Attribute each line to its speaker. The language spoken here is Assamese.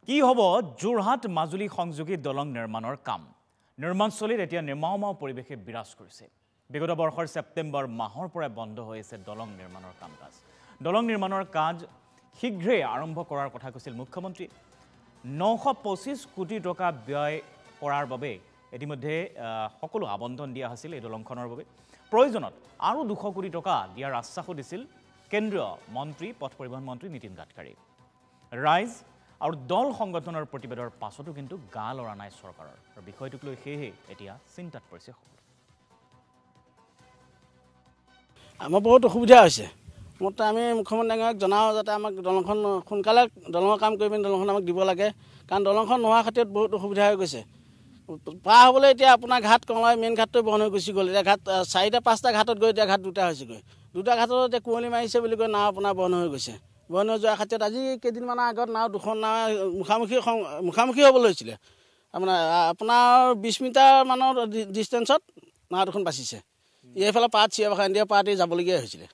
Speaker 1: কি হ'ব যোৰহাট মাজুলী সংযোগী দলং নিৰ্মাণৰ কাম নিৰ্মাণস্থলীত এতিয়া নিৰ্মাণ পৰিৱেশে বিৰাজ কৰিছে বিগত বৰ্ষৰ ছেপ্টেম্বৰ মাহৰ পৰা বন্ধ হৈ আছে দলং নিৰ্মাণৰ কাম-কাজ দলং নিৰ্মাণৰ কাজ শীঘ্ৰে আৰম্ভ কৰাৰ কথা কৈছিল মুখ্যমন্ত্ৰী 925 কোটি টকা ব্যয় কৰাৰ বাবে ইতিমধ্যে সকলো আবণ্টন দিয়া হৈছিল এই দলংখনৰ বাবে প্ৰয়োজনত আৰু 200 কোটি টকা দিয়াৰ আশ্বাসো দিছিল কেন্দ্ৰীয় মন্ত্ৰী পথ পৰিবহণ মন্ত্ৰী নীতিন গাডকাৰী ৰাইজ আৰু দল সংগঠনৰ প্ৰতিবাদৰ পাছতো কিন্তু গা লৰা নাই চৰকাৰৰ আৰু বিষয়টোক লৈ হেহে এতিয়া চিন্তাত পৰিছে
Speaker 2: আমাৰ বহুত অসুবিধা হৈছে মতে আমি মুখ্যমন্ত্ৰীক জনাও যাতে আমাক দলংখন সোনকালে দলঙৰ কাম কৰি পিনে দলংখন আমাক দিব লাগে কাৰণ দলংখন নোহোৱাৰ ক্ষেত্ৰত বহুত অসুবিধা হৈ গৈছে পাৰ হ'বলৈ এতিয়া আপোনাৰ ঘাট কমলাই মেইন ঘাটটো বন্ধ হৈ গুচি গ'ল এতিয়া ঘাট 4-5টা ঘাটত গৈ এতিয়া ঘাট 2টা হৈছেগৈ 2টা ঘাটত এতিয়া কুঁৱলী মাৰিছে বুলি কৈ নাও আপোনাৰ বন্ধ হৈ গৈছে বন্ধ হৈ যোৱাৰ ক্ষেত্ৰত আজি কেইদিনমানৰ আগত নাও দুখন নাও মুখামুখি হ'ব লৈছিলে আপোনাৰ 20 মিটাৰ মানৰ ডিষ্টেঞ্চত নাও দুখন বাচিছে এইফালে পাত চিয়া ইণ্ডিয়া পাৰ্টি যাবলগীয়া হৈছিলে